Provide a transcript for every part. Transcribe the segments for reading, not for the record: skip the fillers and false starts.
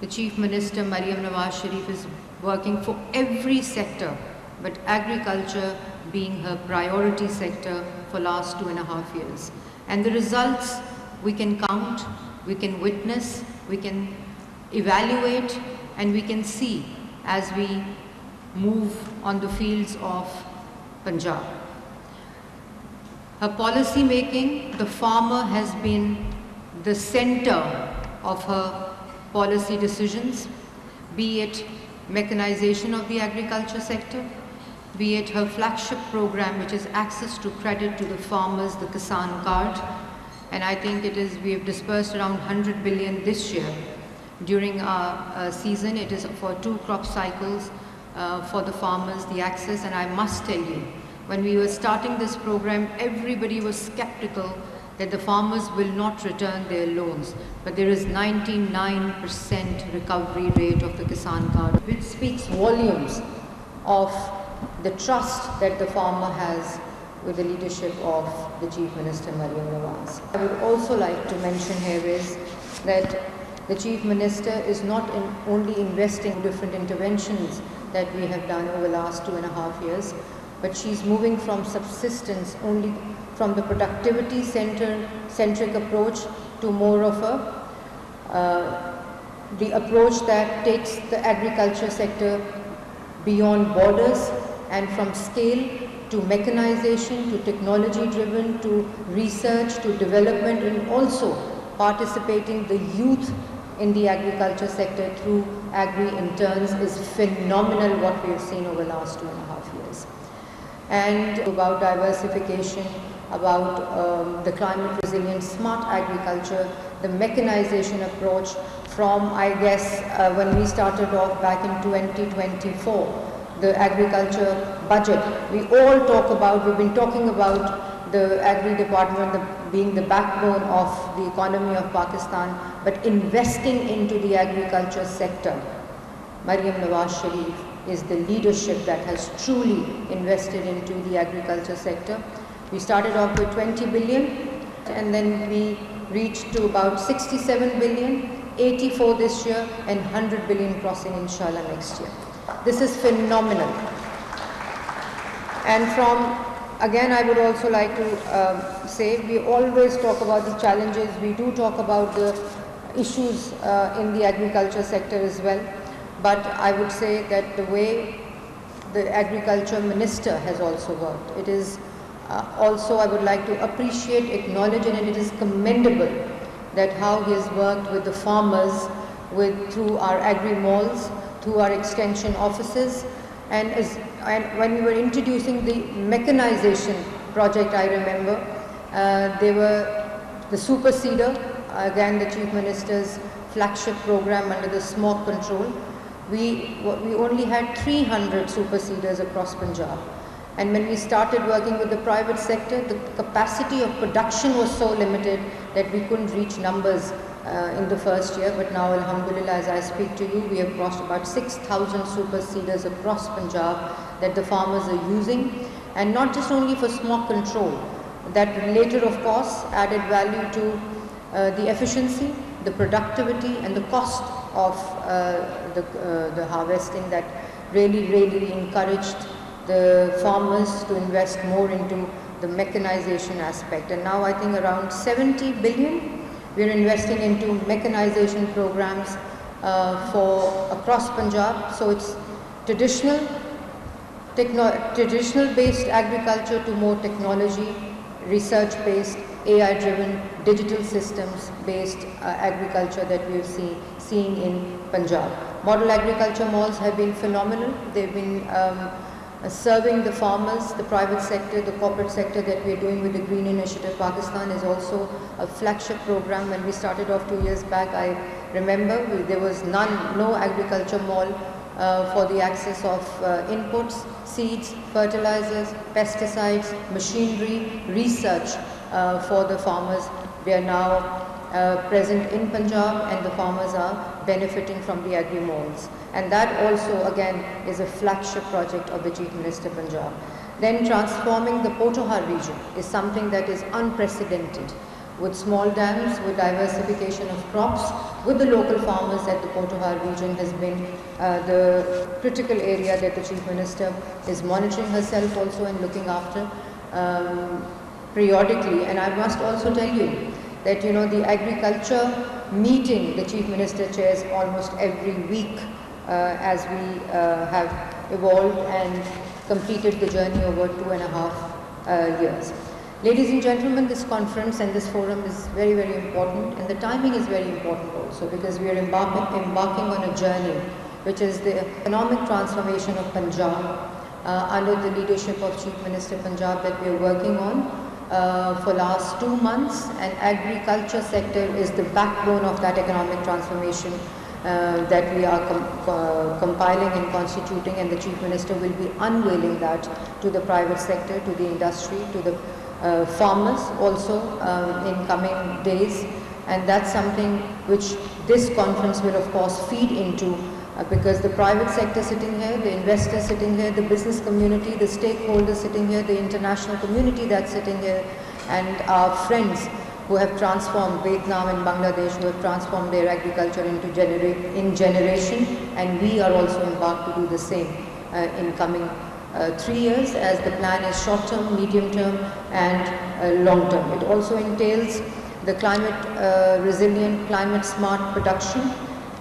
the Chief Minister, Maryam Nawaz Sharif, is working for every sector, but agriculture being her priority sector for last 2.5 years. And the results we can count, we can witness, we can evaluate, and we can see as we move on the fields of Punjab. Her policy making, the farmer has been the center of her policy decisions, be it mechanization of the agriculture sector, be it her flagship program, which is access to credit to the farmers, the Kisan Card. And I think we have dispersed around 100 billion this year. During our season, it is for 2 crop cycles for the farmers, the access. And I must tell you, when we were starting this program, everybody was skeptical that the farmers will not return their loans. But there is 99% recovery rate of the Kisan Card, which speaks volumes of the trust that the farmer has with the leadership of the Chief Minister, Maryam Nawaz. I would also like to mention here is that the Chief Minister is not only investing in different interventions that we have done over the last 2.5 years, but she's moving from subsistence only from the productivity centric approach to more of the approach that takes the agriculture sector beyond borders and from scale to mechanization, to technology driven, to research, to development, and also participating the youth in the agriculture sector through agri-interns is phenomenal what we have seen over the last 2.5 years. And about diversification, about the climate resilient smart agriculture, the mechanization approach from, I guess, when we started off back in 2024, the agriculture budget. We all talk about, we've been talking about the Agri Department being the backbone of the economy of Pakistan, but investing into the agriculture sector. Maryam Nawaz Sharif is the leadership that has truly invested into the agriculture sector. We started off with 20 billion and then we reached to about 67 billion, 84 this year and 100 billion crossing inshallah next year. This is phenomenal. And again, I would also like to say, we always talk about the challenges, we do talk about the issues in the agriculture sector as well, but I would say that the way the agriculture minister has also worked, it is also, I would like to appreciate, acknowledge, and it is commendable that how he has worked with the farmers, through our agri-malls, through our extension offices, and when we were introducing the mechanization project, I remember, they were the super seeder, again the Chief Minister's flagship program under the smoke control. We only had 300 super seeders across Punjab. And when we started working with the private sector, the capacity of production was so limited that we couldn't reach numbers in the first year. But now, alhamdulillah, as I speak to you, we have crossed about 6,000 super seeders across Punjab that the farmers are using. And not just only for smoke control, that later, of course, added value to the efficiency, the productivity and the cost of the harvesting, that really encouraged the farmers to invest more into the mechanization aspect. And now I think around 70 billion we are investing into mechanization programs for across Punjab. So it's traditional based agriculture to more technology, research based, AI driven, digital systems based agriculture that we are seeing in Punjab. Model agriculture malls have been phenomenal. They've been serving the farmers, the private sector, the corporate sector that we are doing with the Green Initiative Pakistan is also a flagship program. When we started off 2 years back, I remember there was no agriculture mall for the access of inputs, seeds, fertilizers, pesticides, machinery, research for the farmers. We are now present in Punjab and the farmers are benefiting from the agri-malls. And that also again is a flagship project of the Chief Minister Punjab. Then transforming the Potohar region is something that is unprecedented. with small dams, with diversification of crops, with the local farmers at the Pothohar region has been the critical area that the Chief Minister is monitoring herself also and looking after periodically. And I must also tell you that the agriculture meeting the Chief Minister chairs almost every week as we have evolved and completed the journey over 2.5 years. Ladies and gentlemen, this conference and this forum is very, very important, and the timing is very important also, because we are embarking on a journey which is the economic transformation of Punjab under the leadership of Chief Minister Punjab that we are working on for last 2 months, and agriculture sector is the backbone of that economic transformation that we are compiling and constituting, and the Chief Minister will be unveiling that to the private sector, to the industry, to the farmers also in coming days. And that's something which this conference will of course feed into, because the private sector sitting here, the investors sitting here, the business community, the stakeholders sitting here, the international community that's sitting here, and our friends who have transformed Vietnam and Bangladesh, who have transformed their agriculture into generation, and we are also embarked to do the same in coming 3 years, as the plan is short term, medium term and long term. It also entails the climate resilient, climate smart production,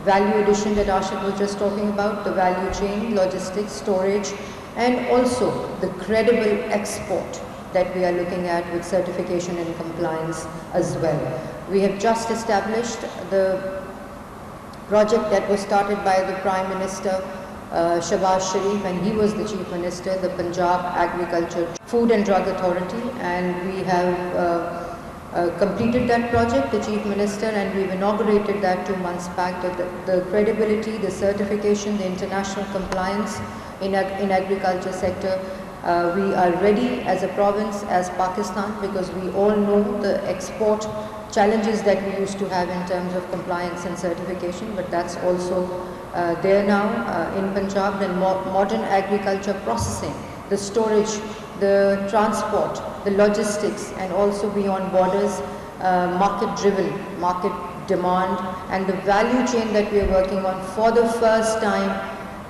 value addition that Ashik was just talking about, the value chain, logistics, storage, and also the credible export that we are looking at with certification and compliance as well. We have just established the project that was started by the Prime Minister Shehbaz Sharif, and he was the Chief Minister, the Punjab Agriculture, Food and Drug Authority, and we have completed that project, the Chief Minister, and we've inaugurated that 2 months back. The credibility, the certification, the international compliance in agriculture sector, we are ready as a province, as Pakistan, because we all know the export challenges that we used to have in terms of compliance and certification, but that's also there now in Punjab. Then modern agriculture processing, the storage, the transport, the logistics, and also beyond borders, market driven, market demand, and the value chain that we are working on. For the first time,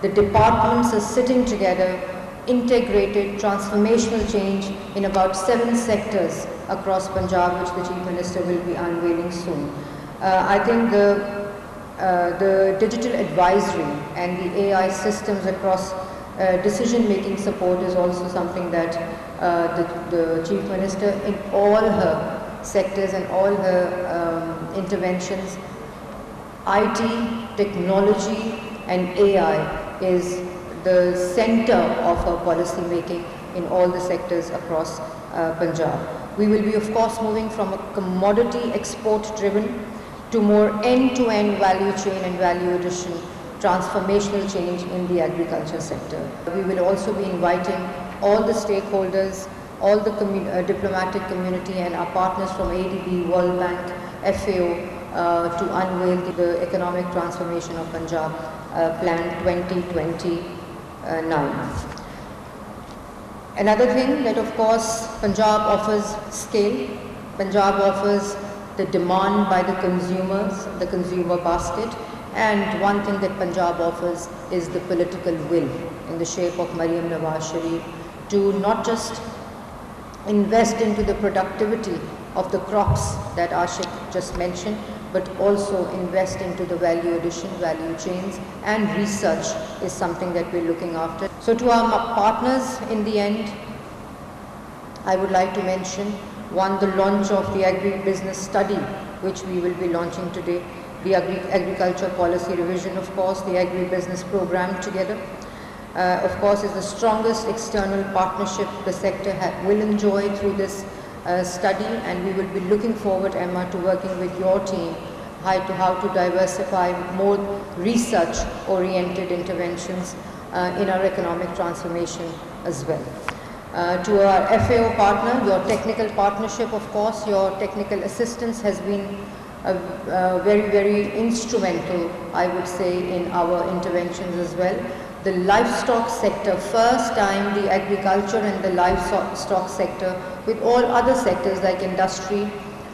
the departments are sitting together, integrated transformational change in about 7 sectors across Punjab, which the Chief Minister will be unveiling soon. I think the digital advisory and the AI systems across decision-making support is also something that the Chief Minister, in all her sectors and all her interventions, IT, technology and AI is the center of her policy making in all the sectors across Punjab. We will be of course moving from a commodity export driven to more end-to-end value chain and value addition, transformational change in the agriculture sector. We will also be inviting all the stakeholders, all the diplomatic community and our partners from ADB, World Bank, FAO to unveil the economic transformation of Punjab Plan 2029. Another thing that of course Punjab offers scale, Punjab offers the demand by the consumers, the consumer basket, and one thing that Punjab offers is the political will in the shape of Maryam Nawaz Sharif to not just invest into the productivity of the crops that Ashik just mentioned, but also invest into the value addition, value chains, and research is something that we're looking after. So to our partners, in the end, I would like to mention, one, the launch of the agribusiness study, which we will be launching today, the agriculture policy revision, of course, the agribusiness program together, of course, is the strongest external partnership the sector will enjoy through this study, and we will be looking forward, Emma, to working with your team how to diversify more research-oriented interventions in our economic transformation as well. To our FAO partner, your technical partnership, of course, your technical assistance has been very, very instrumental, I would say, in our interventions as well. The livestock sector, first time the agriculture and the livestock sector, with all other sectors like industry,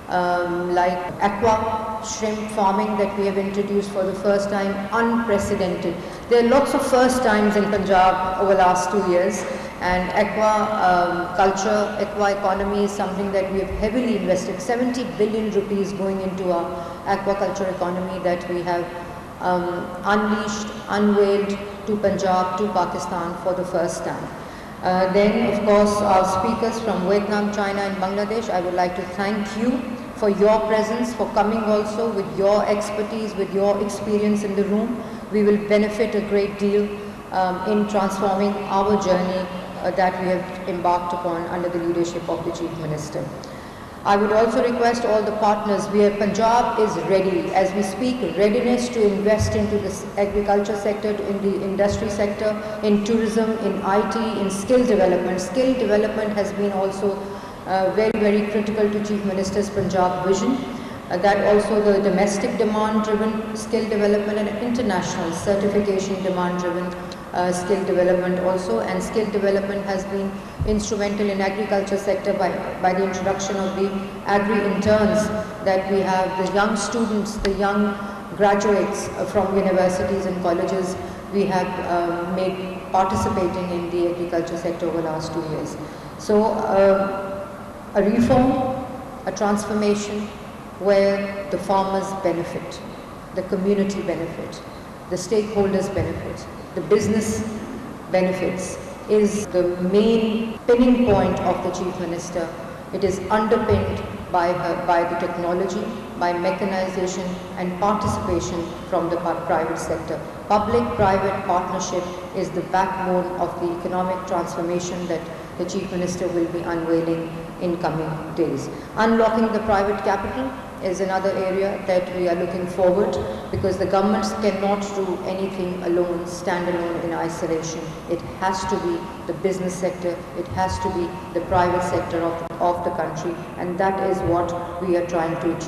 like aqua shrimp farming that we have introduced for the first time, unprecedented. There are lots of first times in Punjab over the last 2 years, and aqua culture, aqua economy is something that we have heavily invested. 70 billion rupees going into our aquaculture economy that we have unleashed, unveiled to Punjab, to Pakistan for the first time. Then of course our speakers from Vietnam, China and Bangladesh, I would like to thank you for your presence, for coming also with your expertise, with your experience in the room. We will benefit a great deal in transforming our journey that we have embarked upon under the leadership of the Chief Minister. I would also request all the partners, Punjab is ready. As we speak, readiness to invest into the agriculture sector, in the industry sector, in tourism, in IT, in skill development. Skill development has been also very, very critical to Chief Minister's Punjab vision. That also the domestic demand-driven skill development and international certification demand-driven skill development also, and skill development has been instrumental in agriculture sector by the introduction of the agri-interns that we have, the young students, the young graduates from universities and colleges we have made participating in the agriculture sector over the last 2 years. So a reform, a transformation where the farmers benefit, the community benefit, the stakeholders benefit, the business benefits is the main pinning point of the Chief Minister. It is underpinned by the technology, by mechanization and participation from the private sector. Public-private partnership is the backbone of the economic transformation that the Chief Minister will be unveiling in coming days. Unlocking the private capital is another area that we are looking forward, because the governments cannot do anything alone, standalone in isolation. It has to be the business sector, it has to be the private sector of the country, and that is what we are trying to achieve.